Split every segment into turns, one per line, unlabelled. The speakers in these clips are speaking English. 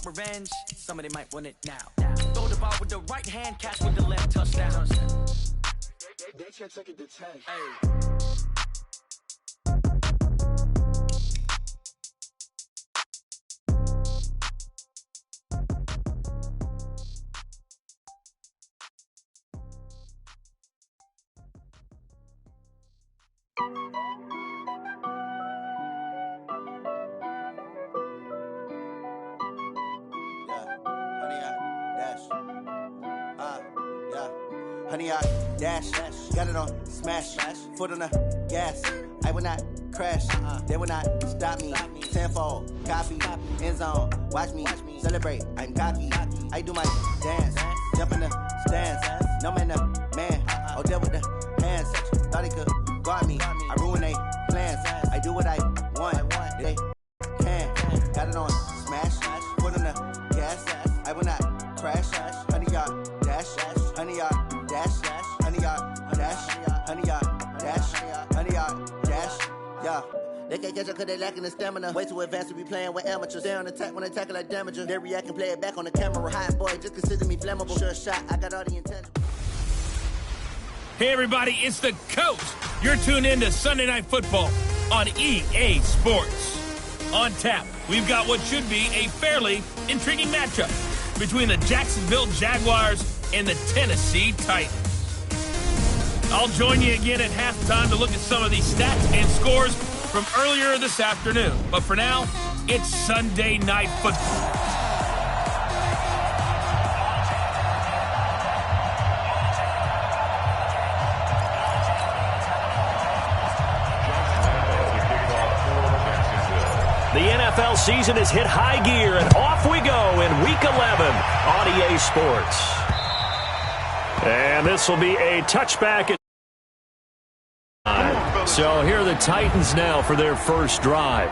want revenge, somebody might want it now. Throw the ball with the right hand, catch with the left, touchdown.
They can't take it to 10.
Hey.
Honey, I dash, got it on smash, foot on the gas. I will not crash, they will not stop me. Tenfold, copy, end zone, watch me celebrate. I'm cocky, I do my dance, jump in the stands. No man, man, oh, there with the hands. Thought he could guard me, I ruin they plans. I do what I want, they can. Got it on smash, foot on the gas. I will not crash, honey, y'all dash, honey, y'all. Dash, honey, y'all, dash, honey, y'all, dash, honey, y'all, dash, yeah. They can't catch up cause they lacking the stamina. Way too advanced to be playing with amateurs. Stay on attack when they tackle like damager. They react and play it back on the camera. Hot boy, just consider me flammable. Sure shot, I got all the intangibles.
Hey everybody, it's the coach. You're tuned in to Sunday Night Football on EA Sports. On tap, we've got what should be a fairly intriguing matchup between the Jacksonville Jaguars and the Tennessee Titans. I'll join you again at halftime to look at some of these stats and scores from earlier this afternoon. But for now, it's Sunday Night Football.
The NFL season has hit high gear, and off we go in Week 11 on EA Sports. And this will be a touchback. So here are the Titans now for their first drive.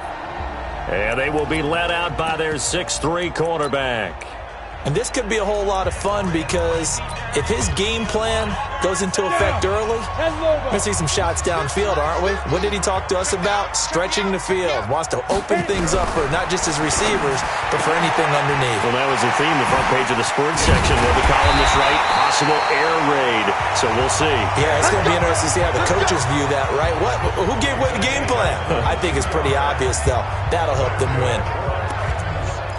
And they will be led out by their 6'3" quarterback.
And this could be a whole lot of fun because if his game plan goes into effect early, we're going to see some shots downfield, aren't we? What did he talk to us about? Stretching the field. Wants to open things up for not just his receivers, but for anything underneath.
Well, that was the theme, the front page of the sports section. Where the columnist write, possible air raid. So we'll see. Yeah,
it's going to be interesting to see how the coaches view that, right? Who gave away the game plan? I think it's pretty obvious, though. That'll help them win.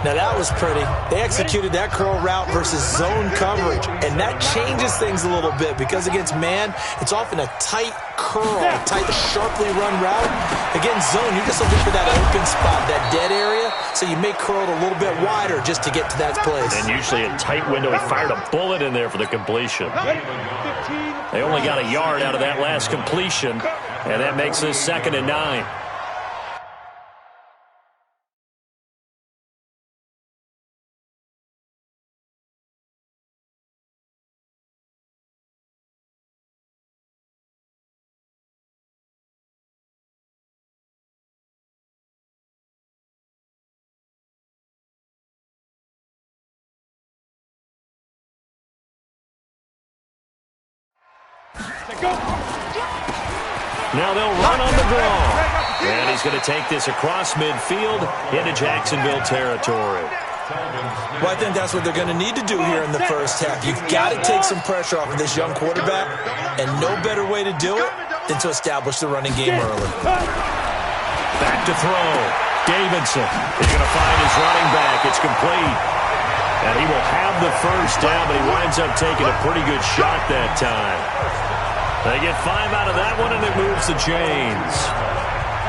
Now, that was pretty. They executed that curl route versus zone coverage, and that changes things a little bit because against man, it's often a tight curl, tight, sharply run route. Against zone, you're just looking for that open spot, that dead area, so you may curl it a little bit wider just to get to that place.
And usually a tight window. He fired a bullet in there for the completion. They only got a yard out of that last completion, and that makes this 2nd and 9. Now they'll run on the draw. And he's going to take this across midfield into Jacksonville territory.
Well, I think that's what they're going to need to do here in the first half. You've got to take some pressure off of this young quarterback, and no better way to do it than to establish the running game early.
Back to throw. Davidson is going to find his running back. It's complete. And he will have the first down, but he winds up taking a pretty good shot that time. They get 5 out of that one, and it moves the chains.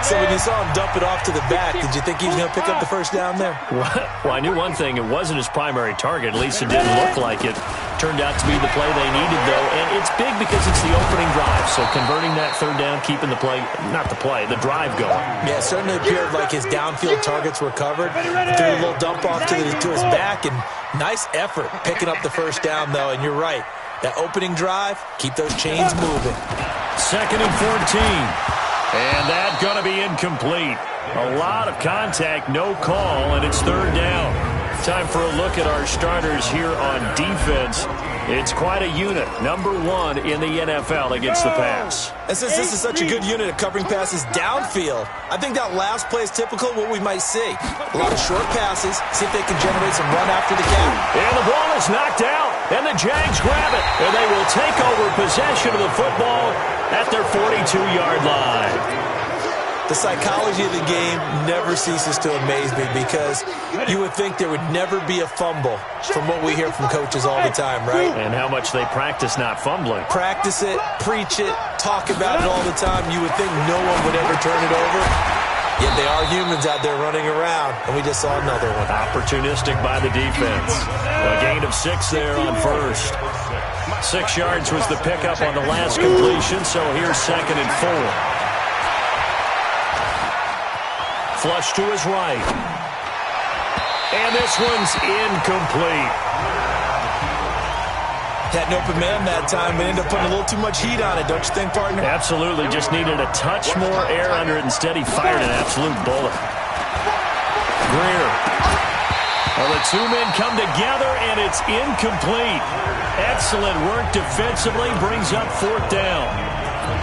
So when you saw him dump it off to the back, did you think he was going to pick up the first down there?
Well, I knew one thing. It wasn't his primary target. At least it didn't look like it. Turned out to be the play they needed, though. And it's big because it's the opening drive. So converting that third down, keeping the play, not the play, the drive going.
Yeah, it certainly appeared like his downfield targets were covered. Threw a little dump off to his back, and nice effort picking up the first down, though. And you're right. That opening drive, keep those chains moving.
2nd and 14. And that's going to be incomplete. A lot of contact, no call, and it's 3rd down. Time for a look at our starters here on defense. It's quite a unit. Number 1 in the NFL against the pass.
And since this is such a good unit at covering passes downfield, I think that last play is typical of what we might see. A lot of short passes, see if they can generate some run after the catch.
And the ball is knocked out, and the Jags grab it, and they will take over possession of the football at their 42-yard line.
The psychology of the game never ceases to amaze me because you would think there would never be a fumble from what we hear from coaches all the time, right?
And how much they practice not fumbling.
Practice it, preach it, talk about it all the time. You would think no one would ever turn it over. Yet they are humans out there running around, and we just saw another one.
Opportunistic by the defense. A gain of 6 there on first. 6 yards was the pickup on the last completion, so here's 2nd and 4. Flush to his right. And this one's incomplete.
Had an open man that time, but ended up putting a little too much heat on it, don't you think, partner?
Absolutely. Just needed a touch more air under it. Instead, he fired an absolute bullet. Greer. Well, the two men come together, and it's incomplete. Excellent work defensively. Brings up 4th down.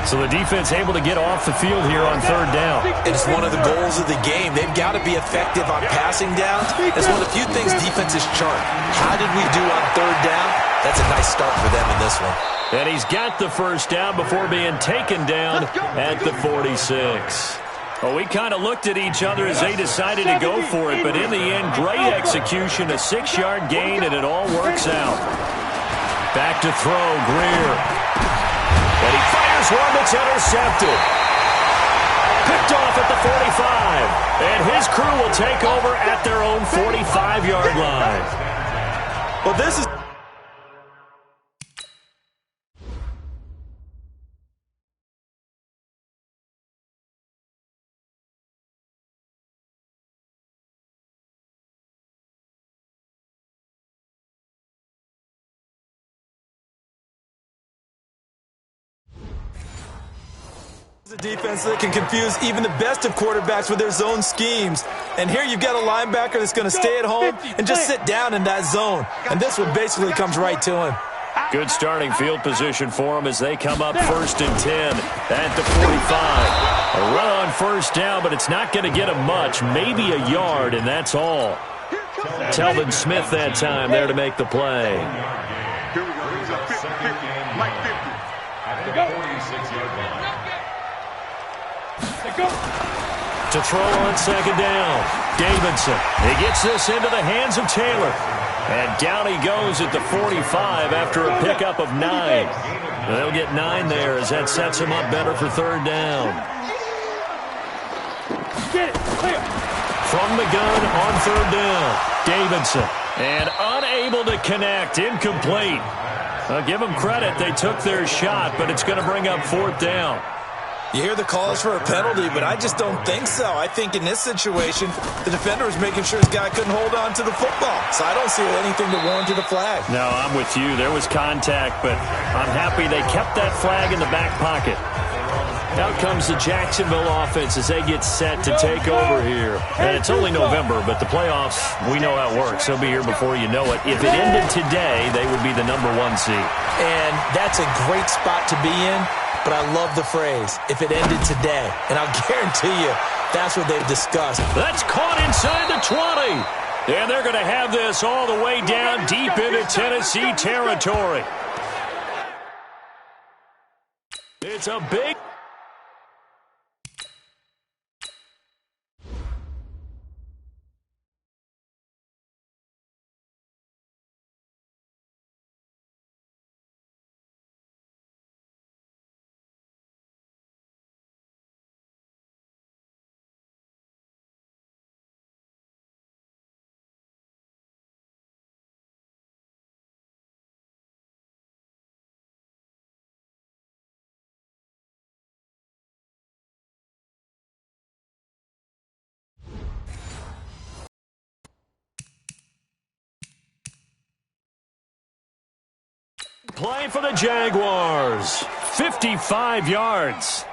So the defense able to get off the field here on 3rd down.
It's one of the goals of the game. They've got to be effective on passing downs. It's one of the few things defenses chart. How did we do on 3rd down? That's a nice start for them in this one.
And he's got the 1st down before being taken down at the 46. Well, we kind of looked at each other as they decided to go for it, but in the end, great execution, a 6-yard gain, and it all works out. Back to throw, Greer. And he fires one that's intercepted. Picked off at the 45. And his crew will take over at their own 45-yard line.
Well, this is... a defense that can confuse even the best of quarterbacks with their zone schemes. And here you've got a linebacker that's going to stay at home and just sit down in that zone. And this one basically comes right to him.
Good starting field position for them as they come up 1st and 10 at the 45. A run on 1st down, but it's not going to get them much. Maybe a yard, and that's all. Telvin Smith that time there to make the play.
Here we go. He's a 50-50. Mike 50. At the 46-yard line.
To throw on 2nd down, Davidson. He gets this into the hands of Taylor. And down he goes at the 45 after a pickup of 9. They'll get 9 there as that sets him up better for 3rd down. From the gun on 3rd down, Davidson. And unable to connect, incomplete. I'll give them credit, they took their shot, but it's going to bring up 4th down.
You hear the calls for a penalty, but I just don't think so. I think in this situation, the defender was making sure his guy couldn't hold on to the football. So I don't see anything that warranted a flag.
No, I'm with you. There was contact, but I'm happy they kept that flag in the back pocket. Out comes the Jacksonville offense as they get set to take over here. And it's only November, but the playoffs, we know how it works. They'll be here before you know it. If it ended today, they would be the number 1 seed.
And that's a great spot to be in. But I love the phrase, if it ended today. And I'll guarantee you, that's what they've discussed.
That's caught inside the 20. And they're going to have this all the way down deep into Tennessee territory. It's a big... Play for the Jaguars. 55 yards.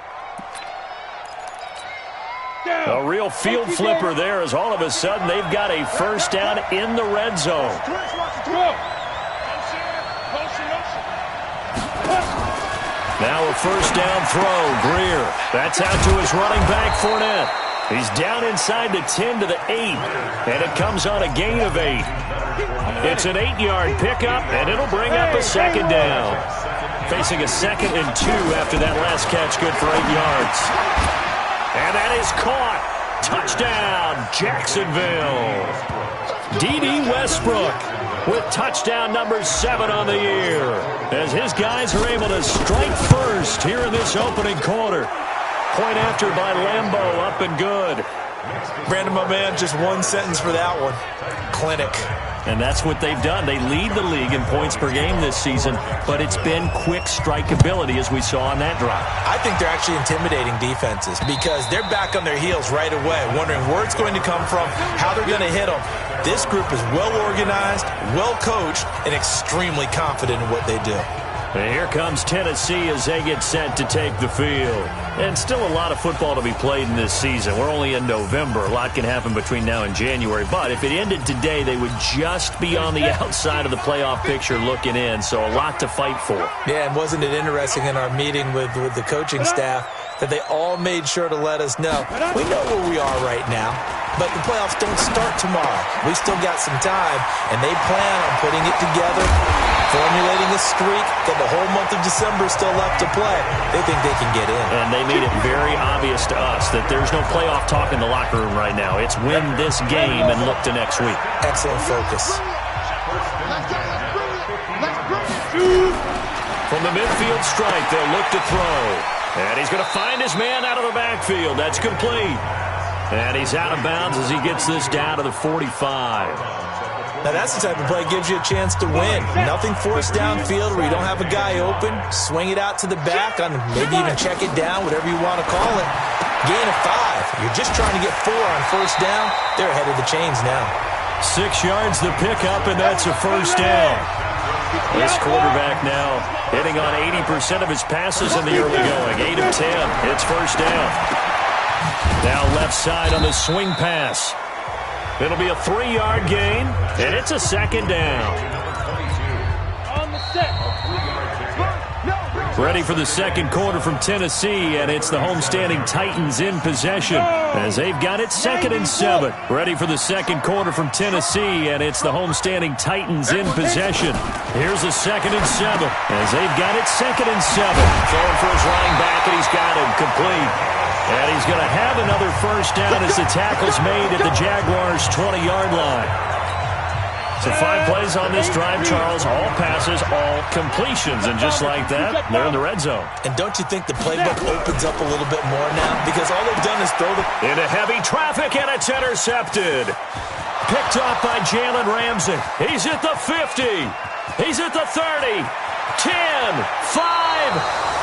A real field flipper there as all of a sudden they've got a first down in the red zone. Now a first down throw. Greer. That's out to his running back, Fournette. He's down inside the 10 to the 8, and it comes on a gain of 8. It's an 8-yard pickup, and it'll bring up a second down. Facing a 2nd and 2 after that last catch, good for 8 yards. And that is caught. Touchdown, Jacksonville. D.D. Westbrook with touchdown number 7 on the year, as his guys are able to strike first here in this opening quarter. Point after by Lambeau, up and good.
Brandon, my man, just one sentence for that one. Clinic.
And that's what they've done. They lead the league in points per game this season, but it's been quick strikeability as we saw on that drive.
I think they're actually intimidating defenses because they're back on their heels right away, wondering where it's going to come from, how they're going to hit them. This group is well organized, well coached, and extremely confident in what they do.
And here comes Tennessee as they get set to take the field. And still a lot of football to be played in this season. We're only in November. A lot can happen between now and January. But if it ended today, they would just be on the outside of the playoff picture looking in. So a lot to fight for.
Yeah, and wasn't it interesting in our meeting with the coaching staff that they all made sure to let us know, we know where we are right now, but the playoffs don't start tomorrow. We still got some time, and they plan on putting it together, formulating a streak that the whole month of December is still left to play. They think they can get in.
And they made it very obvious to us that there's no playoff talk in the locker room right now. It's win this game and look to next week.
Excellent focus.
From the midfield stripe, they'll look to throw. And he's going to find his man out of the backfield. That's complete. And he's out of bounds as he gets this down to the 45.
Now that's the type of play that gives you a chance to win. Nothing forced downfield where you don't have a guy open. Swing it out to the back, on maybe even check it down, whatever you want to call it. Gain of 5. You're just trying to get 4 on first down. They're ahead of the chains now.
6 yards the pickup, and that's a first down. This quarterback now hitting on 80% of his passes in the early going. 8 of 10. It's first down. Now left side on the swing pass. It'll be a 3-yard gain, and it's a second down. Ready for the second quarter from Tennessee, and it's the homestanding Titans in possession as they've got it 2nd and 7. Ready for the second quarter from Tennessee, and it's the homestanding Titans in possession. Here's the 2nd and 7 as they've got it 2nd and 7. Throwing for his running back, and he's got him complete. And he's going to have another first down as the tackle's made at the Jaguars' 20-yard line. So 5 plays on this drive, Charles. All passes, all completions. And just like that, they're in the red zone.
And don't you think the playbook opens up a little bit more now? Because all they've done is throw the...
Into heavy traffic, and it's intercepted. Picked off by Jalen Ramsey. He's at the 50. He's at the 30. 10, 5...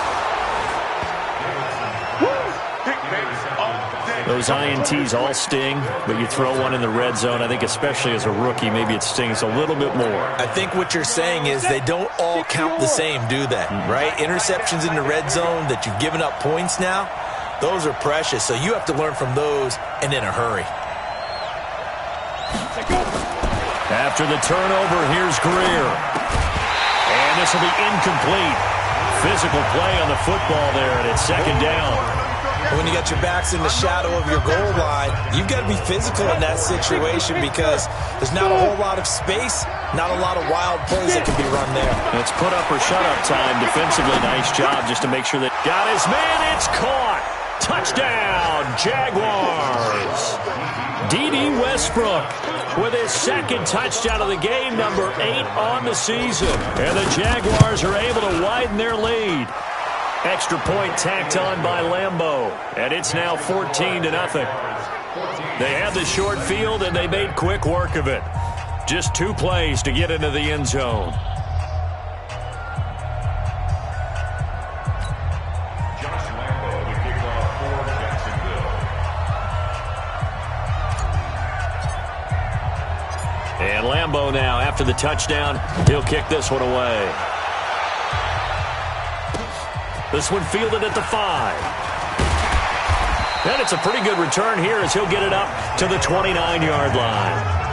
Those INTs all sting, but you throw one in the red zone, I think especially as a rookie, maybe it stings a little bit more.
I think what you're saying is they don't all count the same, do they? Right? Interceptions in the red zone that you've given up points now, those are precious. So you have to learn from those and in a hurry.
After the turnover, here's Greer. And this will be incomplete. Physical play on the football there, and it's second down.
When you got your backs in the shadow of your goal line, you've got to be physical in that situation because there's not a whole lot of space, not a lot of wild plays that can be run there.
It's put up or shut up time. Defensively, nice job just to make sure that got his man. It's caught. Touchdown, Jaguars. D.D. Westbrook with his 2nd touchdown of the game, number 8 on the season. And the Jaguars are able to widen their lead. Extra point tacked on by Lambeau, and it's now 14-0. They had the short field, and they made quick work of it. Just 2 plays to get into the end zone.
Josh Lambeau, the kickoff for Jacksonville.
And Lambeau now, after the touchdown, he'll kick this one away. This one fielded at the 5. And it's a pretty good return here as he'll get it up to the 29-yard line.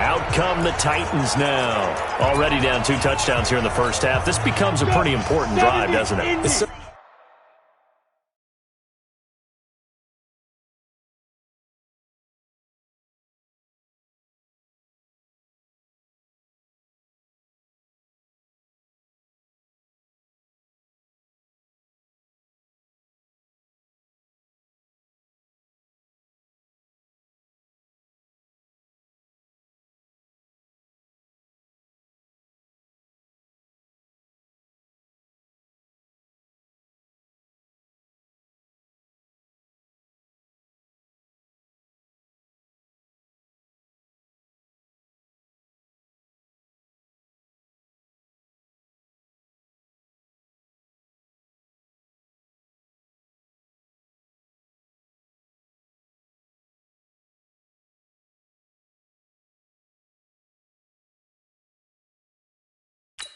Out come the Titans now. Already down 2 touchdowns here in the first half. This becomes a pretty important drive, doesn't it?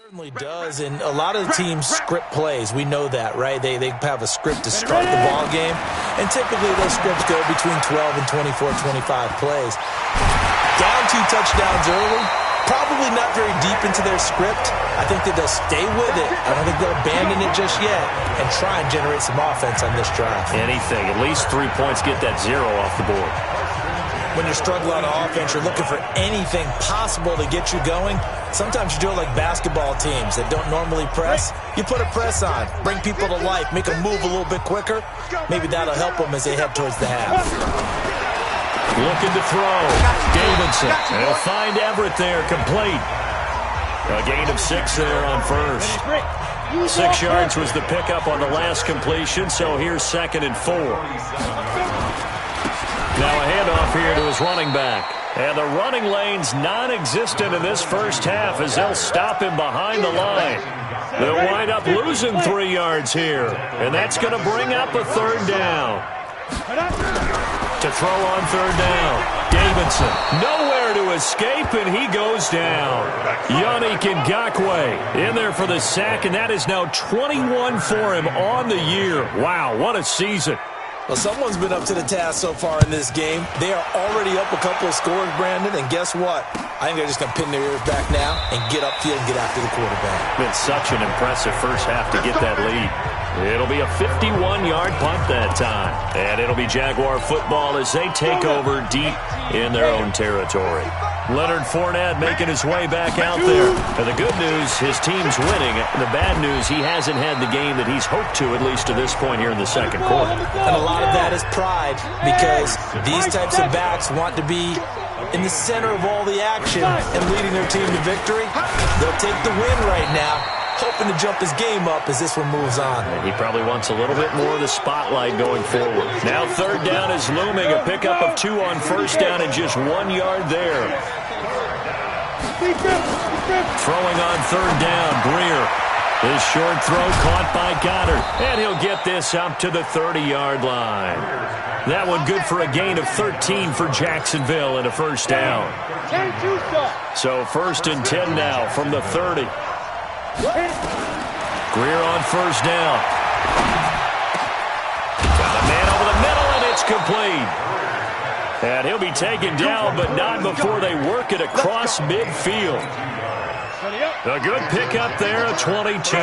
Certainly does, and a lot of the teams script plays. We know that, right? They have a script to start the ball game, and typically those scripts go between 12 and 24, 25 plays. Down 2 touchdowns early, probably not very deep into their script. I think that they'll stay with it. I don't think they'll abandon it just yet and try and generate some offense on this drive.
Anything, at least 3 points, get that 0 off the board.
When you're struggling on offense, you're looking for anything possible to get you going. Sometimes you do it like basketball teams that don't normally press. You put a press on, bring people to life, make them move a little bit quicker. Maybe that'll help them as they head towards the half.
Looking to throw. Davidson. And he'll find Everett there, complete. A gain of 6 there on first. 6 yards was the pickup on the last completion, so here's 2nd and 4. Now a handoff here to his running back. And the running lane's non-existent in this first half as they'll stop him behind the line. They'll wind up losing 3 yards here. And that's going to bring up a 3rd down. To throw on 3rd down. Davidson nowhere to escape, and he goes down. Yannick Ngakoue in there for the sack, and that is now 21 for him on the year. Wow, what a season.
Well, someone's been up to the task so far in this game. They are already up a couple of scores, Brandon, and guess what? I think they're just going to pin their ears back now and get upfield and get after the quarterback.
Been such an impressive first half to get that lead. It'll be a 51-yard punt that time. And it'll be Jaguar football as they take over deep in their own territory. Leonard Fournette making his way back out there. And the good news, his team's winning. The bad news, he hasn't had the game that he's hoped to, at least to this point here in the second quarter.
And a lot of that is pride, because these types of backs want to be in the center of all the action and leading their team to victory. They'll take the win right now, hoping to jump his game up as this one moves on.
And he probably wants a little bit more of the spotlight going forward. Now 3rd down is looming. A pickup of 2 on 1st down and just 1 yard there. Throwing on 3rd down, Greer. His short throw caught by Goddard. And he'll get this up to the 30-yard line. That one good for a gain of 13 for Jacksonville and a 1st down. So 1st and 10 now from the 30. Greer on 1st down. Got a man over the middle, and it's complete. And he'll be taken down, but not before they work it across midfield. A good pickup there at 22.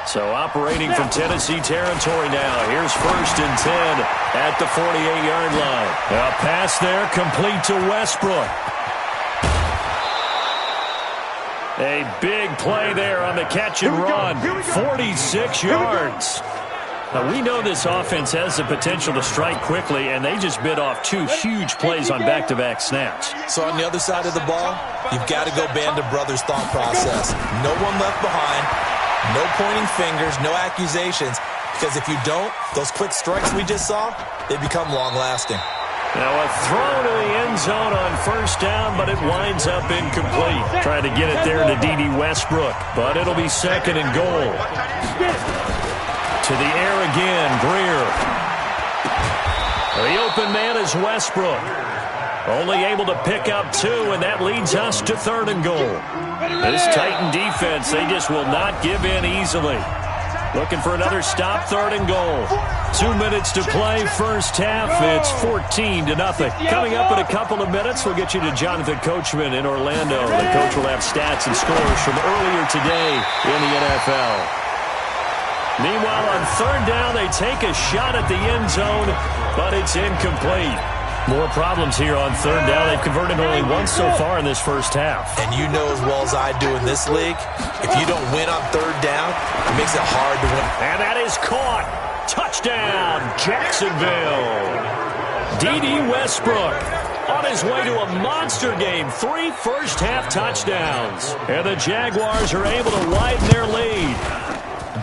So operating from Tennessee territory now. Here's 1st and 10 at the 48-yard line. A pass there complete to Westbrook. A big play there on the catch and run. 46 yards. Now, we know this offense has the potential to strike quickly, and they just bit off 2 huge plays on back-to-back snaps.
So on the other side of the ball, you've got to go band of brothers thought process. No one left behind, no pointing fingers, no accusations, because if you don't, those quick strikes we just saw, they become long-lasting.
Now a throw to the end zone on 1st down, but it winds up incomplete. Trying to get it there to D.D. Westbrook, but it'll be 2nd and goal. To the air again, Greer. The open man is Westbrook. Only able to pick up 2, and that leads us to 3rd and goal. This Titan defense, they just will not give in easily. Looking for another stop, 3rd and goal. 2 minutes to play, first half. It's 14-0. Coming up in a couple of minutes, we'll get you to Jonathan Coachman in Orlando. The coach will have stats and scores from earlier today in the NFL. Meanwhile, on 3rd down, they take a shot at the end zone, but it's incomplete. More problems here on 3rd down. They've converted only once so far in this first half.
And you know as well as I do in this league, if you don't win on 3rd down, it makes it hard to win.
And that is caught. Touchdown, Jacksonville. D.D. Westbrook on his way to a monster game. 3 first-half touchdowns. And the Jaguars are able to widen their lead.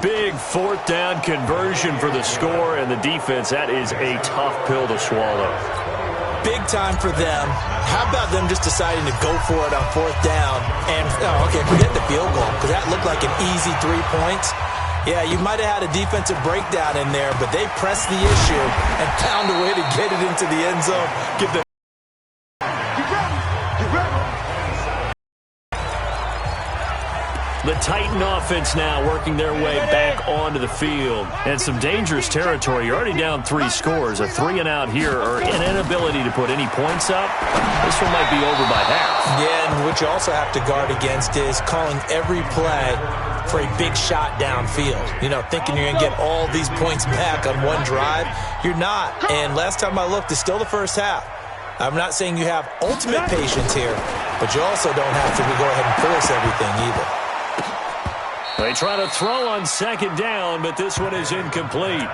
Big 4th down conversion for the score, and the defense, that is a tough pill to swallow.
Big time for them. How about them just deciding to go for it on 4th down? And, forget the field goal, because that looked like an easy 3 points. Yeah, you might have had a defensive breakdown in there, but they pressed the issue and found a way to get it into the end zone. Give the
The Titan offense now working their way back onto the field. And some dangerous territory. You're already down 3 scores. A 3-and-out here, or an inability to put any points up. This one might be over by half.
Yeah, and what you also have to guard against is calling every play for a big shot downfield. You know, thinking you're going to get all these points back on one drive. You're not. And last time I looked, it's still the first half. I'm not saying you have ultimate patience here, but you also don't have to go ahead and force everything either.
They try to throw on 2nd down, but this one is incomplete.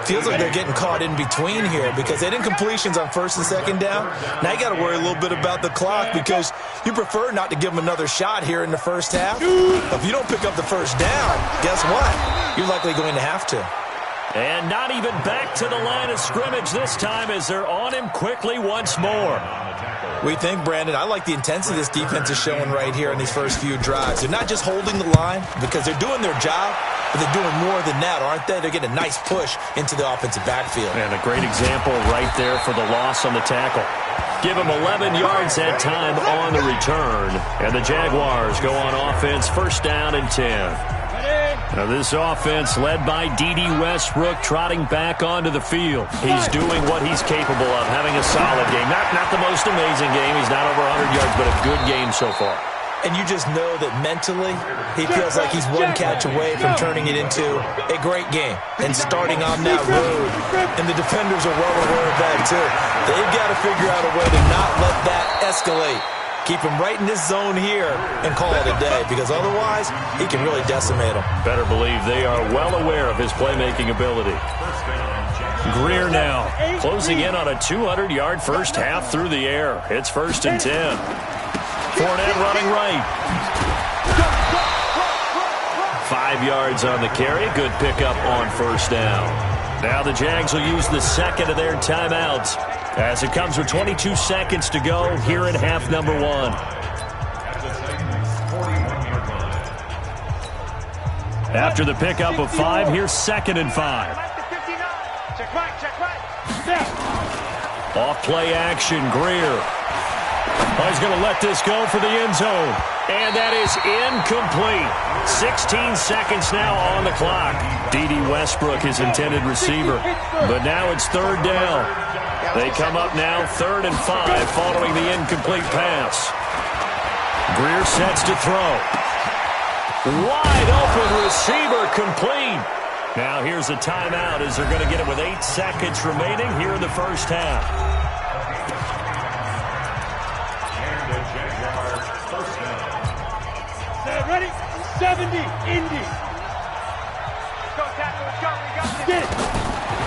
Feels like they're getting caught in between here because they did incompletions on 1st and 2nd down. Now you got to worry a little bit about the clock because you prefer not to give them another shot here in the first half. If you don't pick up the 1st down, guess what? You're likely going to have to.
And not even back to the line of scrimmage this time as they're on him quickly once more.
We think, Brandon, I like the intensity this defense is showing right here in these first few drives. They're not just holding the line because they're doing their job, but they're doing more than that, aren't they? They're getting a nice push into the offensive backfield.
And a great example right there for the loss on the tackle. Give them 11 yards that time on the return. And the Jaguars go on offense, 1st down and 10. Now this offense led by D.D. Westbrook trotting back onto the field. He's doing what he's capable of, having a solid game. Not the most amazing game. He's not over 100 yards, but a good game so far.
And you just know that mentally he feels like he's one catch away from turning it into a great game and starting on that road. And the defenders are well aware of that too. They've got to figure out a way to not let that escalate. Keep him right in this zone here and call it a day because otherwise he can really decimate them.
Better believe they are well aware of his playmaking ability. Greer now closing in on a 200-yard first half through the air. It's 1st and 10. Fournette running right. 5 yards on the carry. Good pickup on 1st down. Now the Jags will use the 2nd of their timeouts as it comes with 22 seconds to go here in half number 1. After the pickup of 5, here's 2nd and 5. Off play action, Greer. Oh, he's going to let this go for the end zone. And that is incomplete. 16 seconds now on the clock. D.D. Westbrook, his intended receiver. But now it's 3rd down. They come up now 3rd and 5 following the incomplete pass. Greer sets to throw. Wide open receiver complete. Now here's a timeout as they're going to get it with 8 seconds remaining here in the first half.
Ready? 70, Indy.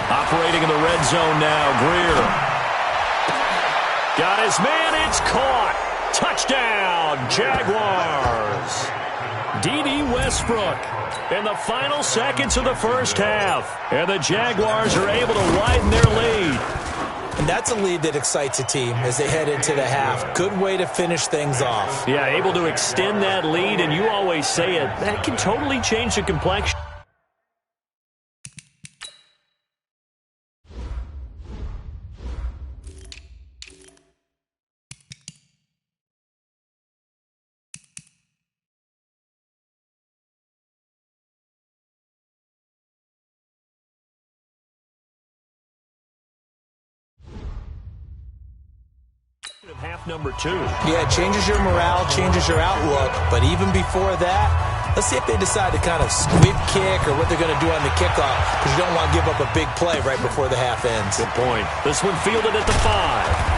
Operating in the red zone now, Greer. Got his man, it's caught. Touchdown, Jaguars. D.D. Westbrook in the final seconds of the first half. And the Jaguars are able to widen their lead.
And that's a lead that excites a team as they head into the half. Good way to finish things off.
Yeah, able to extend that lead, and you always say it, that can totally change the complexion. half number 2.
Yeah, it changes your morale, changes your outlook. But even before that, let's see if they decide to kind of squib kick or what they're going to do on the kickoff, because you don't want to give up a big play right before the half ends.
Good point. This one fielded at the 5.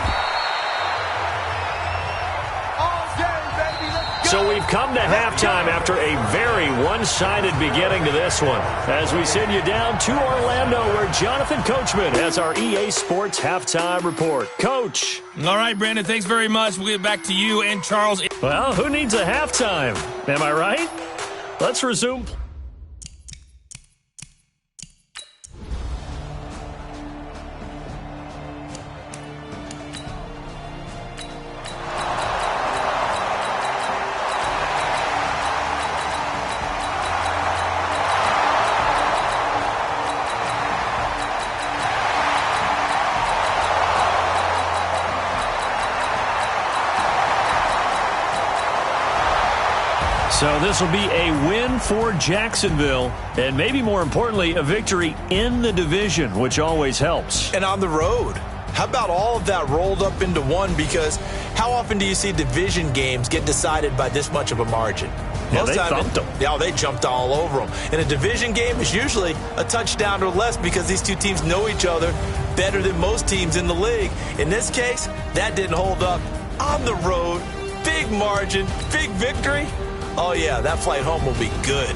So we've come to halftime after a very one-sided beginning to this one. As we send you down to Orlando, where Jonathan Coachman has our EA Sports Halftime Report. Coach.
All right, Brandon, thanks very much. We'll get back to you and Charles.
Well, who needs a halftime? Am I right? Let's resume. So this will be a win for Jacksonville, and maybe more importantly, a victory in the division, which always helps.
And on the road. How about all of that rolled up into one? Because how often do you see division games get decided by this much of a margin?
Yeah, they thumped them.
Yeah, they jumped all over them. And a division game is usually a touchdown or less because these two teams know each other better than most teams in the league. In this case, that didn't hold up. On the road, big margin, big victory. Oh, yeah, that flight home will be good.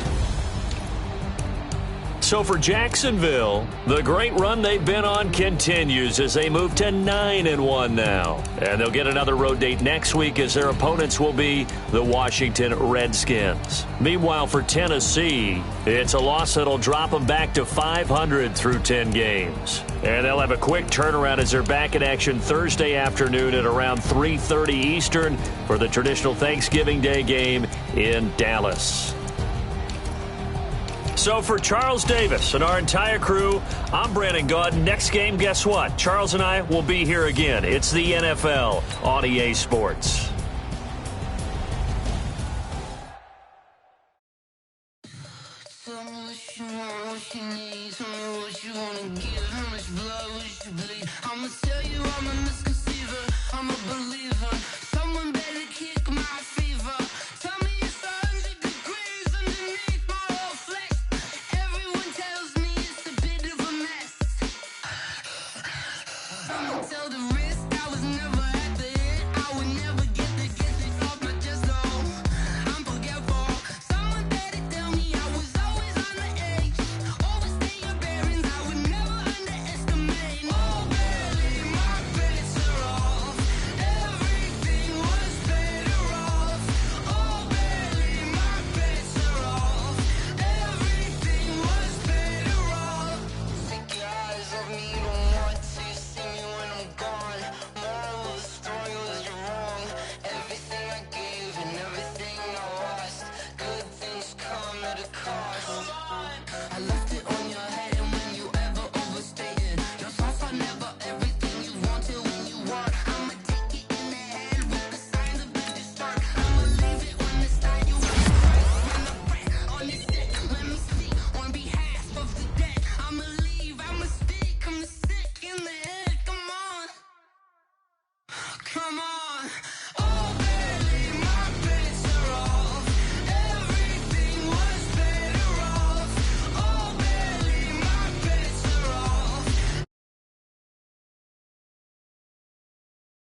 So for Jacksonville, the great run they've been on continues as they move to 9-1 now. And they'll get another road date next week as their opponents will be the Washington Redskins. Meanwhile, for Tennessee, it's a loss that'll drop them back to 500 through 10 games. And they'll have a quick turnaround as they're back in action Thursday afternoon at around 3:30 Eastern for the traditional Thanksgiving Day game in Dallas. So for Charles Davis and our entire crew, I'm Brandon Gaud. Next game, guess what? Charles and I will be here again. It's the NFL on EA Sports.
Tell me what you want, what you need. Tell me what you want to give. How much blood would you bleed? I'ma tell you I'm a misconceiver. I'm a believer. Someone better kick my fever. Tell me it's 100 degrees underneath my whole flesh. Everyone tells me it's a bit of a mess. I'ma tell the